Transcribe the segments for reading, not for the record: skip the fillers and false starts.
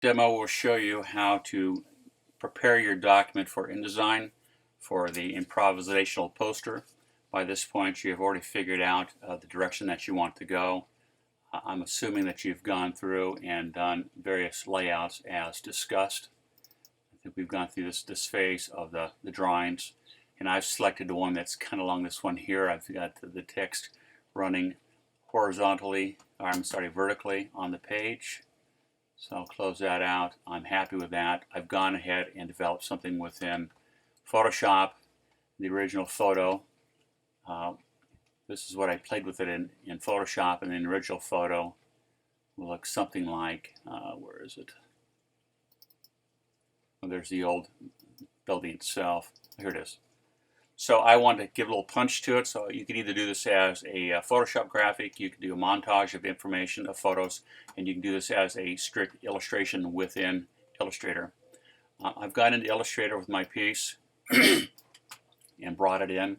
Demo will show you how to prepare your document for InDesign for the improvisational poster. By this point, you have already figured out the direction that you want to go. I'm assuming that you've gone through and done various layouts as discussed. I think we've gone through this phase of the drawings, and I've selected the one that's kind of along this one here. I've got the text running horizontally, or I'm sorry, vertically on the page. So I'll close that out. I'm happy with that. I've gone ahead and developed something within Photoshop, the original photo. This is what I played with it in Photoshop, and the original photo will look something like, where is it? Well, there's the old building itself. Here it is. So I want to give a little punch to it, so you can either do this as a Photoshop graphic, you can do a montage of information, of photos, and you can do this as a strict illustration within Illustrator. I've gone into Illustrator with my piece and brought it in,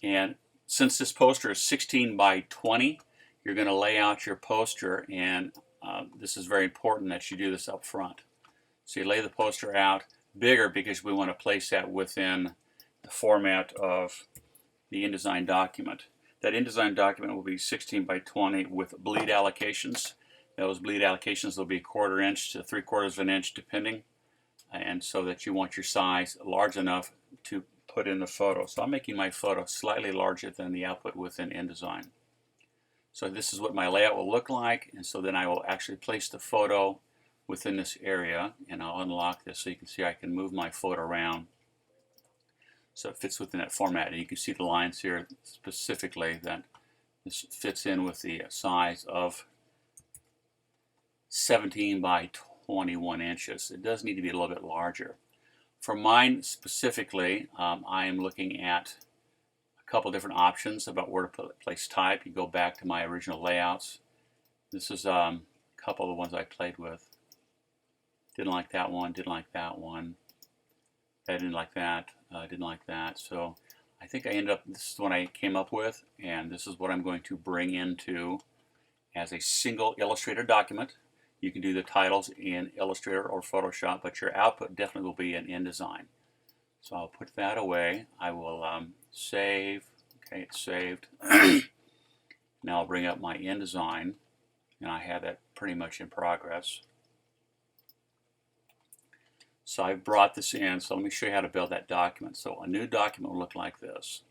and since this poster is 16 by 20, you're going to lay out your poster, and this is very important that you do this up front. So you lay the poster out bigger because we want to place that within the format of the InDesign document. That InDesign document will be 16 by 20 with bleed allocations. Those bleed allocations will be 1/4 inch to 3/4 of an inch depending, and so that you want your size large enough to put in the photo. So I'm making my photo slightly larger than the output within InDesign. So this is what my layout will look like, and so then I will actually place the photo within this area, and I'll unlock this so you can see I can move my photo around so it fits within that format. And you can see the lines here specifically that this fits in with the size of 17 by 21 inches. It does need to be a little bit larger. For mine specifically, I am looking at a couple different options about where to place type. You go back to my original layouts. This is a couple of the ones I played with. Didn't like that one, didn't like that one. I didn't like that, didn't like that. So I think I ended up, this is what I came up with, and this is what I'm going to bring into as a single Illustrator document. You can do the titles in Illustrator or Photoshop, but your output definitely will be in InDesign. So I'll put that away. I will save. Okay, it's saved. Now I'll bring up my InDesign, and I have that pretty much in progress. So I've brought this in, so let me show you how to build that document. So a new document will look like this.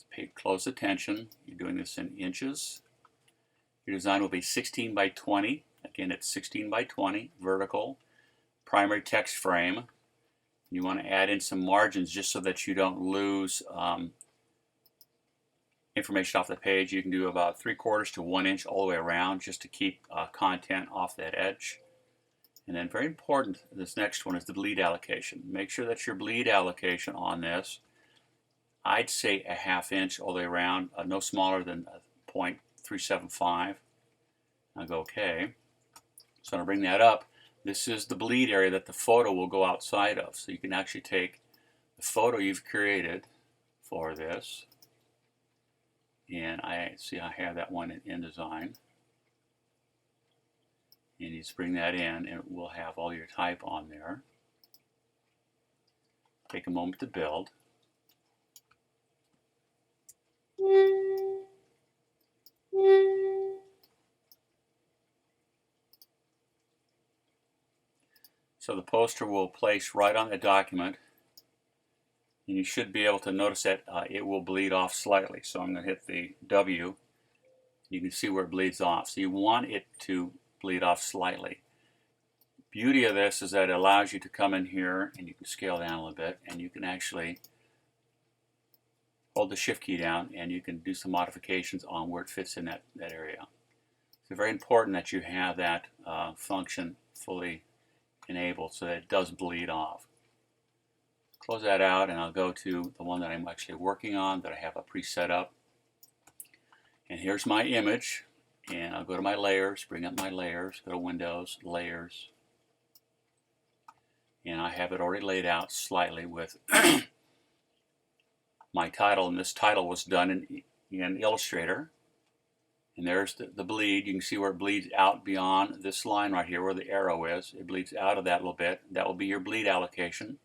Pay close attention. You're doing this in inches. Your design will be 16 by 20. Again, it's 16 by 20, vertical, primary text frame. You want to add in some margins just so that you don't lose information off the page. You can do about 3/4 to 1 inch all the way around just to keep content off that edge. And then very important, this next one is the bleed allocation. Make sure that your bleed allocation on this, I'd say a 1/2 inch all the way around, no smaller than 0.375. I'll go OK. So I'm going to bring that up. This is the bleed area that the photo will go outside of. So you can actually take the photo you've created for this, and I see I have that one in InDesign. And you just bring that in, and it will have all your type on there. Take a moment to build. So the poster will place right on the document, and you should be able to notice that it will bleed off slightly. So I'm going to hit the W. You can see where it bleeds off. So you want it to bleed off slightly. Beauty of this is that it allows you to come in here and you can scale down a little bit, and you can actually hold the shift key down and you can do some modifications on where it fits in that area. It's very important that you have that function fully enabled so that it does bleed off. Close that out, and I'll go to the one that I'm actually working on that I have a preset up. And here's my image. And I'll go to my layers, bring up my layers, go to Windows, Layers, and I have it already laid out slightly with my title, and this title was done in Illustrator. And there's the bleed. You can see where it bleeds out beyond this line right here where the arrow is. It bleeds out of that a little bit. That will be your bleed allocation.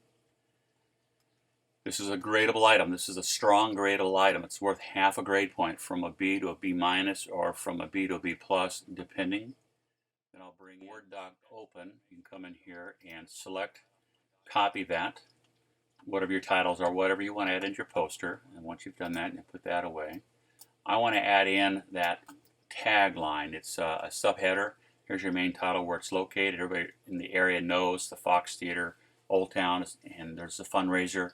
This is a gradable item. This is a strong gradable item. It's worth half a grade point, from a B to a B minus, or from a B to a B plus, depending. Then I'll bring Word doc open. You can come in here and select, copy that, whatever your titles are, whatever you want to add into your poster. And once you've done that, you put that away. I want to add in that tagline. It's a subheader. Here's your main title, where it's located. Everybody in the area knows the Fox Theater, Old Town, and there's a fundraiser.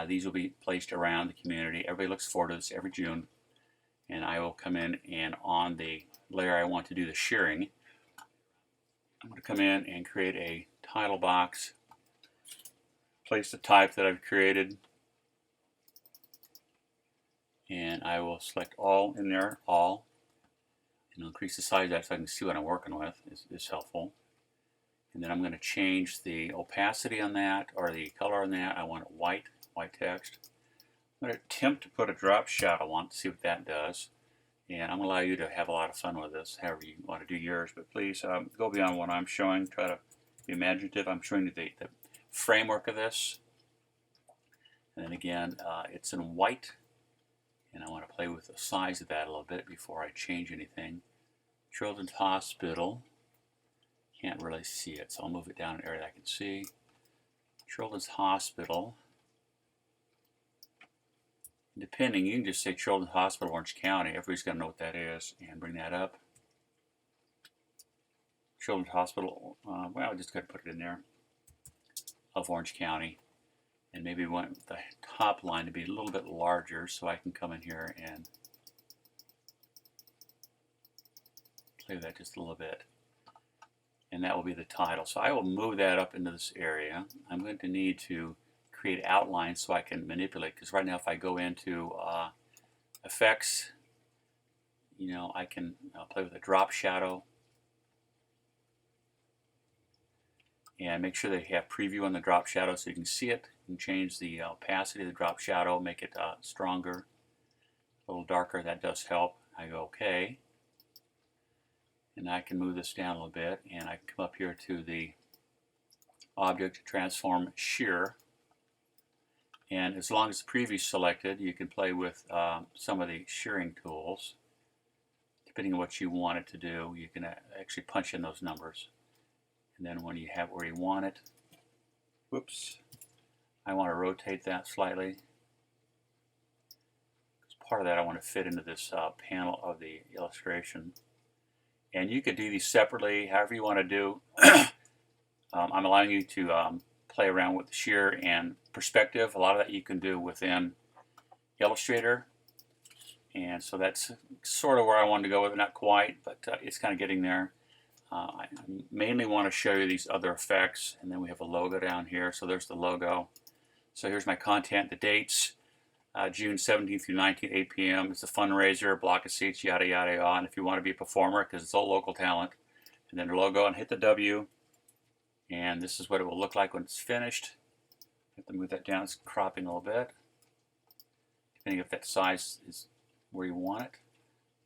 These will be placed around the community. Everybody looks forward to this every June. And I will come in, and on the layer I want to do the shearing, I'm going to come in and create a title box, place the type that I've created, and I will select all in there, all, and increase the size of that so I can see what I'm working with. Is helpful. And then I'm going to change the opacity on that, or the color on that. I want it white text. I'm going to attempt to put a drop shadow on to see what that does. And I'm going to allow you to have a lot of fun with this, however you want to do yours. But please go beyond what I'm showing. Try to be imaginative. I'm showing you the framework of this. And then again, it's in white. And I want to play with the size of that a little bit before I change anything. Children's Hospital. Can't really see it, so I'll move it down an area that I can see. Children's Hospital. Depending, you can just say Children's Hospital, Orange County. Everybody's going to know what that is, and bring that up. Children's Hospital, well, I just got to put it in there, of Orange County. And maybe want the top line to be a little bit larger, so I can come in here and play with that just a little bit. And that will be the title. So I will move that up into this area. I'm going to need to create outlines so I can manipulate, because right now if I go into effects, you know, I can play with a drop shadow and make sure they have preview on the drop shadow so you can see it. You can change the opacity of the drop shadow, make it stronger, a little darker. That does help. I go OK, and I can move this down a little bit, and I can come up here to the object, transform, shear. And as long as the preview is selected, you can play with some of the shearing tools. Depending on what you want it to do, you can actually punch in those numbers. And then when you have where you want it, whoops, I want to rotate that slightly. Because part of that I want to fit into this panel of the illustration. And you could do these separately, however you want to do. I'm allowing you to play around with the shear and perspective. A lot of that you can do within Illustrator. And so that's sort of where I wanted to go with it, not quite, but it's kind of getting there. I mainly want to show you these other effects, and then we have a logo down here. So there's the logo. So here's my content, the dates, June 17th through 19th, 8 p.m. It's a fundraiser, block of seats, yada, yada, yada. And if you want to be a performer, because it's all local talent, and then the logo, and hit the W. And this is what it will look like when it's finished. You have to move that down. It's cropping a little bit, depending if that size is where you want it.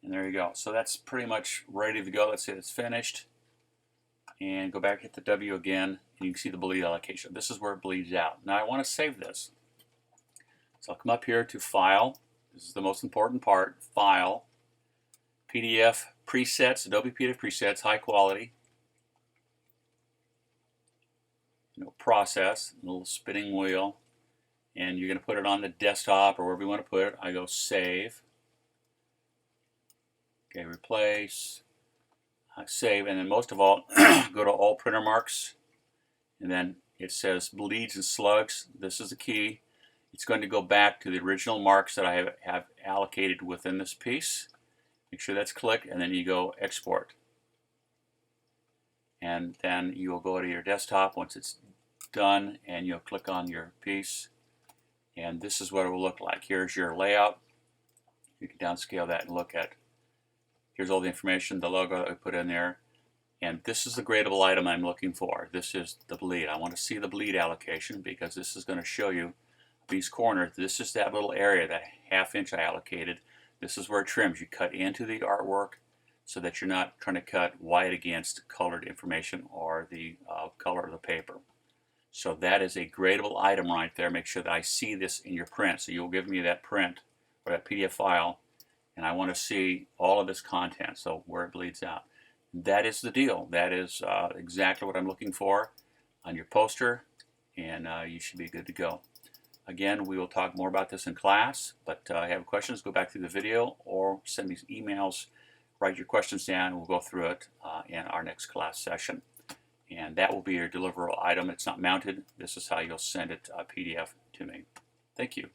And there you go. So that's pretty much ready to go. Let's say it's finished. And go back, hit the W again, and you can see the bleed allocation. This is where it bleeds out. Now I want to save this. So I'll come up here to File. This is the most important part. File, PDF, Presets, Adobe PDF Presets, high quality. Process, a little spinning wheel, and you're going to put it on the desktop or wherever you want to put it. I go Save. Okay, Replace, Save, and then most of all, go to All Printer Marks, and then it says Bleeds and Slugs. This is the key. It's going to go back to the original marks that I have allocated within this piece. Make sure that's clicked, and then you go Export. And then you'll go to your desktop once it's done, and you'll click on your piece, and this is what it will look like. Here's your layout. You can downscale that and look at. Here's all the information, the logo that we put in there, and this is the gradable item I'm looking for. This is the bleed. I want to see the bleed allocation because this is going to show you these corners. This is that little area, that ½ inch I allocated. This is where it trims. You cut into the artwork so that you're not trying to cut white against colored information or the color of the paper. So that is a gradable item right there. Make sure that I see this in your print. So you'll give me that print or that PDF file, and I want to see all of this content, so where it bleeds out. That is the deal. That is exactly what I'm looking for on your poster, and you should be good to go. Again, we will talk more about this in class, but if you have questions, go back through the video or send me emails, write your questions down, and we'll go through it in our next class session. And that will be your deliverable item. It's not mounted. This is how you'll send it PDF to me. Thank you.